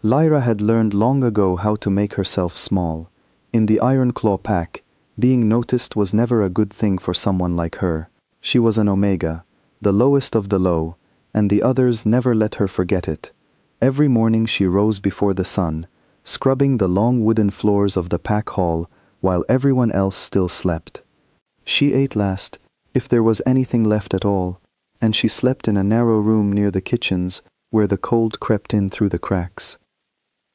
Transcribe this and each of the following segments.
Lyra had learned long ago how to make herself small. In the Iron Claw pack, being noticed was never a good thing for someone like her. She was an Omega, the lowest of the low, and the others never let her forget it. Every morning she rose before the sun, scrubbing the long wooden floors of the pack hall while everyone else still slept. She ate last, if there was anything left at all, and she slept in a narrow room near the kitchens where the cold crept in through the cracks.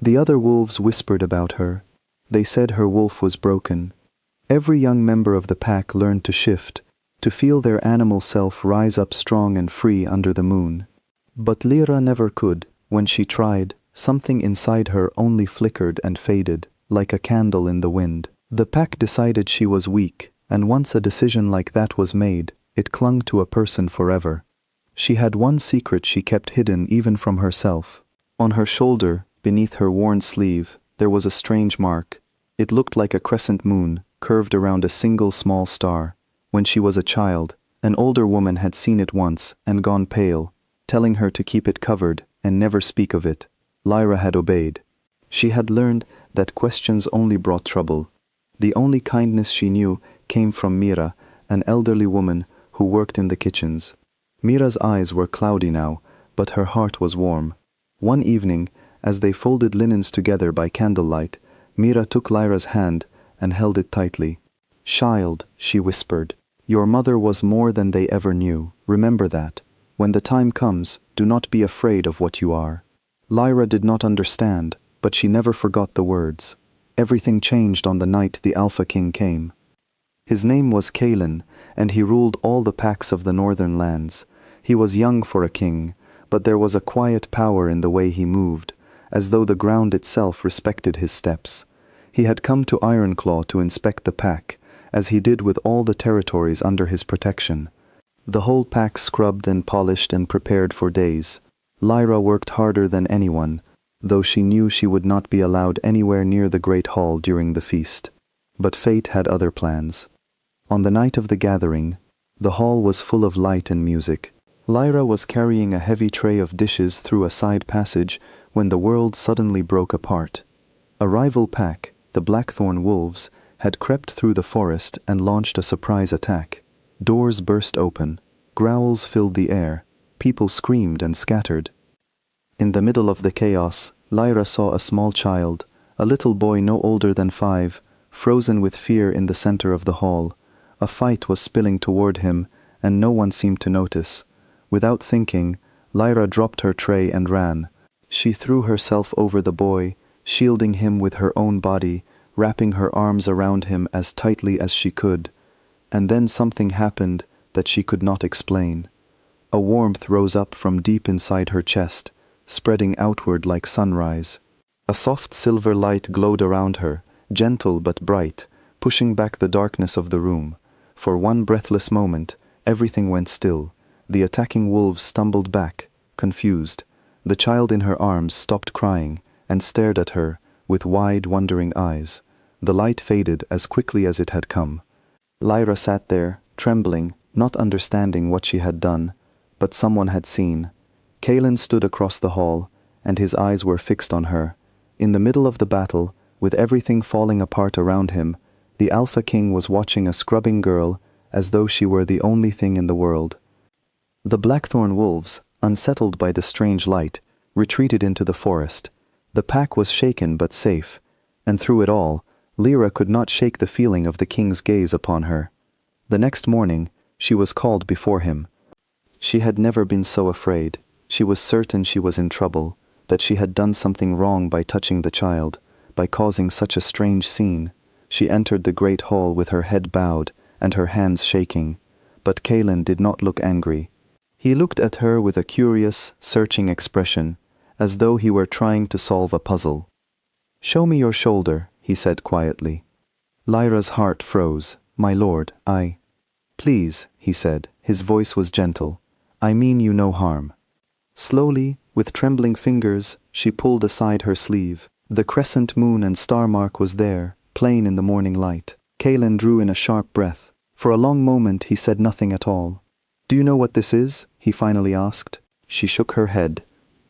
The other wolves whispered about her. They said her wolf was broken. Every young member of the pack learned to shift, to feel their animal self rise up strong and free under the moon. But Lyra never could. When she tried, something inside her only flickered and faded, like a candle in the wind. The pack decided she was weak, and once a decision like that was made, it clung to a person forever. She had one secret she kept hidden even from herself. On her shoulder, beneath her worn sleeve, there was a strange mark. It looked like a crescent moon, curved around a single small star. When she was a child, an older woman had seen it once and gone pale, telling her to keep it covered and never speak of it. Lyra had obeyed. She had learned that questions only brought trouble. The only kindness she knew came from Mira, an elderly woman who worked in the kitchens. Mira's eyes were cloudy now, but her heart was warm. One evening, as they folded linens together by candlelight, Mira took Lyra's hand and held it tightly. "Child," she whispered, "your mother was more than they ever knew. Remember that. When the time comes, do not be afraid of what you are." Lyra did not understand, but she never forgot the words. Everything changed on the night the Alpha King came. His name was Kalen, and he ruled all the packs of the northern lands. He was young for a king, but there was a quiet power in the way he moved, as though the ground itself respected his steps. He had come to Ironclaw to inspect the pack, as he did with all the territories under his protection. The whole pack scrubbed and polished and prepared for days. Lyra worked harder than anyone, though she knew she would not be allowed anywhere near the great hall during the feast. But fate had other plans. On the night of the gathering, the hall was full of light and music. Lyra was carrying a heavy tray of dishes through a side passage when the world suddenly broke apart. A rival pack, the Blackthorn Wolves, had crept through the forest and launched a surprise attack. Doors burst open. Growls filled the air. People screamed and scattered. In the middle of the chaos, Lyra saw a small child, a little boy no older than 5, frozen with fear in the center of the hall. A fight was spilling toward him, and no one seemed to notice. Without thinking, Lyra dropped her tray and ran. She threw herself over the boy, shielding him with her own body, wrapping her arms around him as tightly as she could. And then something happened that she could not explain. A warmth rose up from deep inside her chest, spreading outward like sunrise. A soft silver light glowed around her, gentle but bright, pushing back the darkness of the room. For one breathless moment, everything went still. The attacking wolves stumbled back, confused. The child in her arms stopped crying and stared at her with wide, wondering eyes. The light faded as quickly as it had come. Lyra sat there, trembling, not understanding what she had done, but someone had seen. Kalen stood across the hall, and his eyes were fixed on her. In the middle of the battle, with everything falling apart around him, the Alpha King was watching a scrubbing girl as though she were the only thing in the world. The Blackthorn Wolves, unsettled by the strange light, retreated into the forest. The pack was shaken but safe, and through it all, Lyra could not shake the feeling of the king's gaze upon her. The next morning, she was called before him. She had never been so afraid. She was certain she was in trouble, that she had done something wrong by touching the child, by causing such a strange scene. She entered the great hall with her head bowed and her hands shaking, but Kalen did not look angry. He looked at her with a curious, searching expression, as though he were trying to solve a puzzle. "Show me your shoulder," he said quietly. Lyra's heart froze. "My lord, I—" "Please," he said. His voice was gentle. "I mean you no harm." Slowly, with trembling fingers, she pulled aside her sleeve. The crescent moon and star mark was there, plain in the morning light. Kalen drew in a sharp breath. For a long moment he said nothing at all. "Do you know what this is?" he finally asked. She shook her head.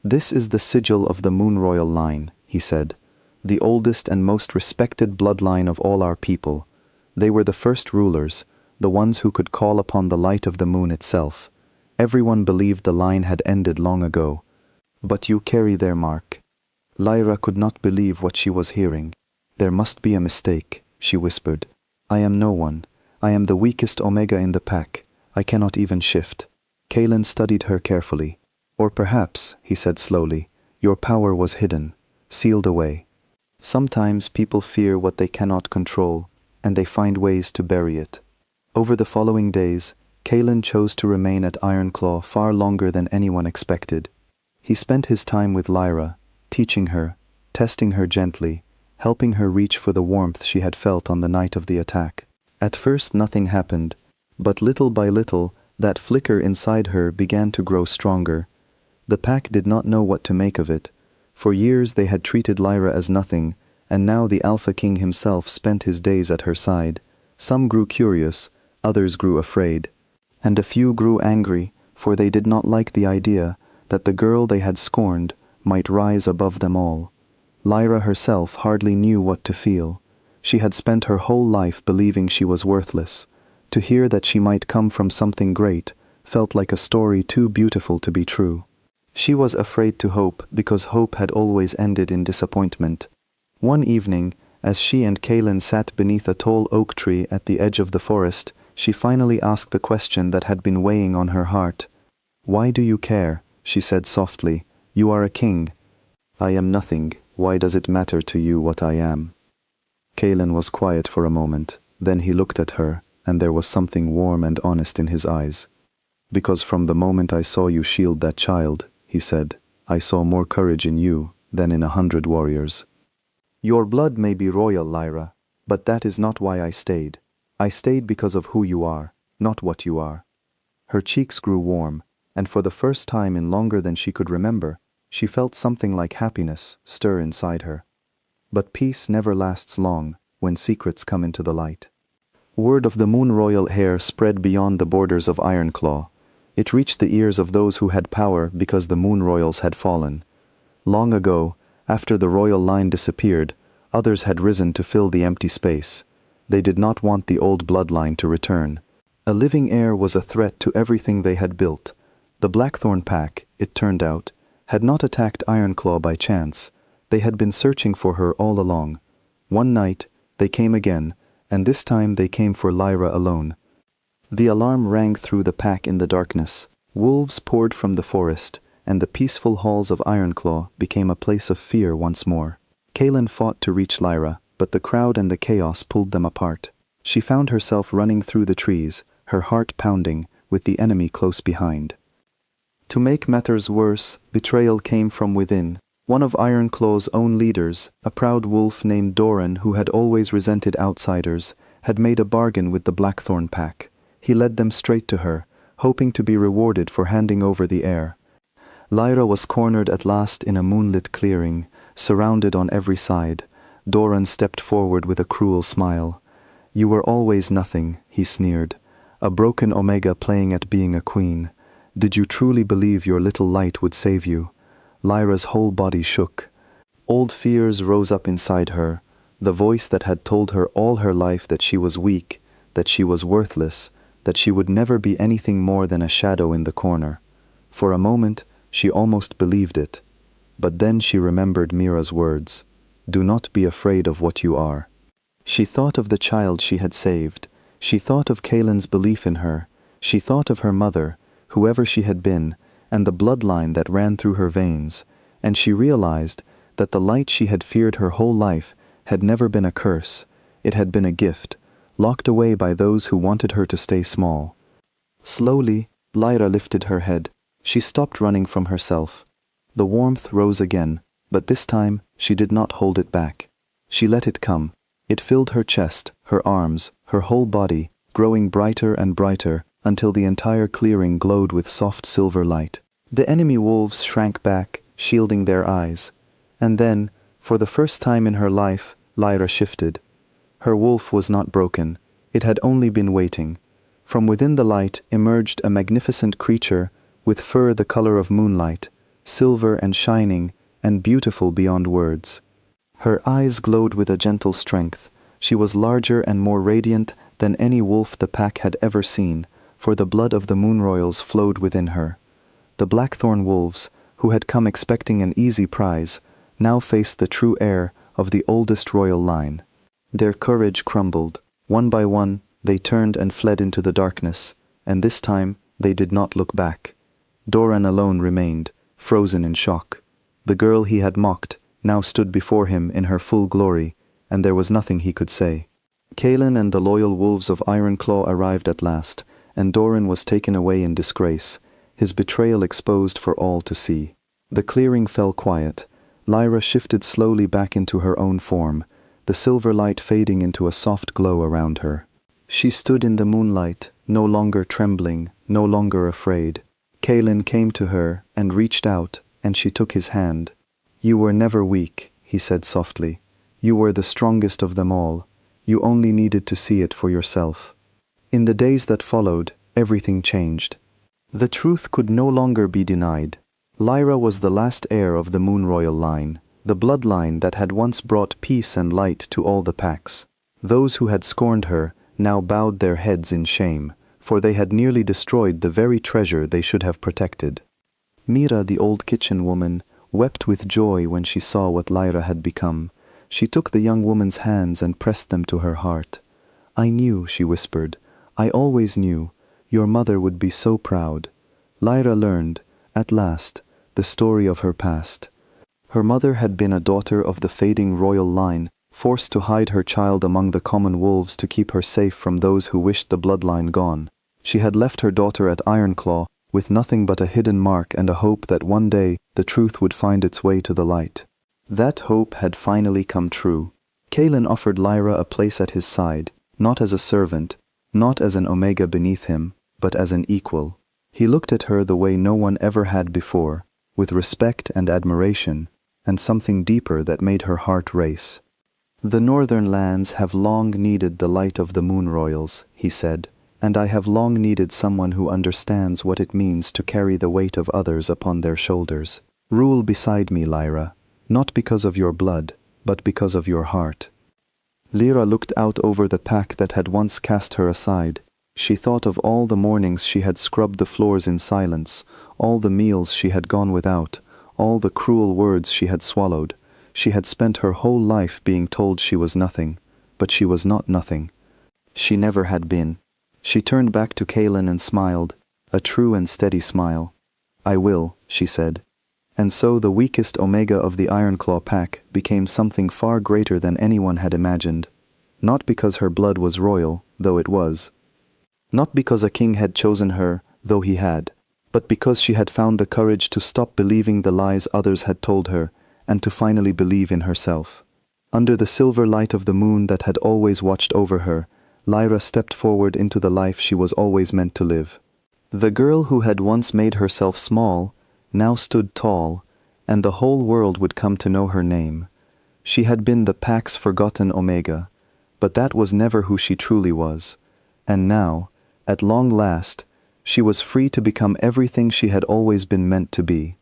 "This is the sigil of the Moon Royal line," he said. "The oldest and most respected bloodline of all our people. They were the first rulers, the ones who could call upon the light of the moon itself. Everyone believed the line had ended long ago. But you carry their mark." Lyra could not believe what she was hearing. "There must be a mistake," she whispered. "I am no one. I am the weakest Omega in the pack. I cannot even shift." Kalen studied her carefully. "Or perhaps," he said slowly, "your power was hidden, sealed away. Sometimes people fear what they cannot control, and they find ways to bury it." Over the following days, Kalen chose to remain at Ironclaw far longer than anyone expected. He spent his time with Lyra, teaching her, testing her gently, helping her reach for the warmth she had felt on the night of the attack. At first nothing happened, but little by little, that flicker inside her began to grow stronger. The pack did not know what to make of it. For years they had treated Lyra as nothing, and now the Alpha King himself spent his days at her side. Some grew curious, others grew afraid, and a few grew angry, for they did not like the idea that the girl they had scorned might rise above them all. Lyra herself hardly knew what to feel. She had spent her whole life believing she was worthless. To hear that she might come from something great felt like a story too beautiful to be true. She was afraid to hope because hope had always ended in disappointment. One evening, as she and Kalen sat beneath a tall oak tree at the edge of the forest, she finally asked the question that had been weighing on her heart. "Why do you care?" she said softly. "You are a king." "I am nothing. Why does it matter to you what I am?" Kalen was quiet for a moment. Then he looked at her, and there was something warm and honest in his eyes. "Because from the moment I saw you shield that child," he said, "I saw more courage in you than in 100 warriors. Your blood may be royal, Lyra, but that is not why I stayed. I stayed because of who you are, not what you are." Her cheeks grew warm, and for the first time in longer than she could remember, she felt something like happiness stir inside her. But peace never lasts long when secrets come into the light. Word of the Moon Royal heir spread beyond the borders of Ironclaw. It reached the ears of those who had power because the Moon Royals had fallen. Long ago, after the royal line disappeared, others had risen to fill the empty space. They did not want the old bloodline to return. A living heir was a threat to everything they had built. The Blackthorn pack, it turned out, had not attacked Ironclaw by chance. They had been searching for her all along. One night, they came again, and this time they came for Lyra alone. The alarm rang through the pack in the darkness. Wolves poured from the forest, and the peaceful halls of Ironclaw became a place of fear once more. Kalen fought to reach Lyra, but the crowd and the chaos pulled them apart. She found herself running through the trees, her heart pounding, with the enemy close behind. To make matters worse, betrayal came from within. One of Ironclaw's own leaders, a proud wolf named Doran who had always resented outsiders, had made a bargain with the Blackthorn pack. He led them straight to her, hoping to be rewarded for handing over the heir. Lyra was cornered at last in a moonlit clearing, surrounded on every side. Doran stepped forward with a cruel smile. "You were always nothing," he sneered. "A broken Omega playing at being a queen. Did you truly believe your little light would save you?" Lyra's whole body shook. Old fears rose up inside her, the voice that had told her all her life that she was weak, that she was worthless, that she would never be anything more than a shadow in the corner. For a moment, she almost believed it. But then she remembered Mira's words, "Do not be afraid of what you are." She thought of the child she had saved. She thought of Kalen's belief in her. She thought of her mother, whoever she had been, and the bloodline that ran through her veins, and she realized that the light she had feared her whole life had never been a curse. It had been a gift, locked away by those who wanted her to stay small. Slowly, Lyra lifted her head. She stopped running from herself. The warmth rose again, but this time she did not hold it back. She let it come. It filled her chest, her arms, her whole body, growing brighter and brighter until the entire clearing glowed with soft silver light. The enemy wolves shrank back, shielding their eyes. And then, for the first time in her life, Lyra shifted. Her wolf was not broken. It had only been waiting. From within the light emerged a magnificent creature with fur the color of moonlight, silver and shining, and beautiful beyond words. Her eyes glowed with a gentle strength. She was larger and more radiant than any wolf the pack had ever seen, for the blood of the moon royals flowed within her. The blackthorn wolves, who had come expecting an easy prize, now faced the true heir of the oldest royal line. Their courage crumbled. One by one, they turned and fled into the darkness, and this time they did not look back. Doran alone remained, frozen in shock. The girl he had mocked now stood before him in her full glory, and there was nothing he could say. Kaelin and the loyal wolves of Ironclaw arrived at last, and Doran was taken away in disgrace, his betrayal exposed for all to see. The clearing fell quiet. Lyra shifted slowly back into her own form, the silver light fading into a soft glow around her. She stood in the moonlight, no longer trembling, no longer afraid. Kaelin came to her and reached out, and she took his hand. "You were never weak," he said softly. "You were the strongest of them all. You only needed to see it for yourself." In the days that followed, everything changed. The truth could no longer be denied. Lyra was the last heir of the Moon Royal line, the bloodline that had once brought peace and light to all the packs. Those who had scorned her now bowed their heads in shame, for they had nearly destroyed the very treasure they should have protected. Mira, the old kitchen woman, wept with joy when she saw what Lyra had become. She took the young woman's hands and pressed them to her heart. "I knew," she whispered, "I always knew. Your mother would be so proud." Lyra learned, at last, the story of her past. Her mother had been a daughter of the fading royal line, forced to hide her child among the common wolves to keep her safe from those who wished the bloodline gone. She had left her daughter at Ironclaw with nothing but a hidden mark and a hope that one day the truth would find its way to the light. That hope had finally come true. Kaelin offered Lyra a place at his side, not as a servant, not as an Omega beneath him, but as an equal. He looked at her the way no one ever had before, with respect and admiration, and something deeper that made her heart race. "The northern lands have long needed the light of the Moon Royals," he said, "and I have long needed someone who understands what it means to carry the weight of others upon their shoulders. Rule beside me, Lyra, not because of your blood, but because of your heart." Lyra looked out over the pack that had once cast her aside. She thought of all the mornings she had scrubbed the floors in silence, all the meals she had gone without, all the cruel words she had swallowed. She had spent her whole life being told she was nothing, but she was not nothing. She never had been. She turned back to Kaelin and smiled, a true and steady smile. "I will," she said. And so the weakest Omega of the Ironclaw pack became something far greater than anyone had imagined. Not because her blood was royal, though it was. Not because a king had chosen her, though he had. But because she had found the courage to stop believing the lies others had told her, and to finally believe in herself. Under the silver light of the moon that had always watched over her, Lyra stepped forward into the life she was always meant to live. The girl who had once made herself small now stood tall, and the whole world would come to know her name. She had been the pack's forgotten Omega, but that was never who she truly was. And now, at long last, she was free to become everything she had always been meant to be.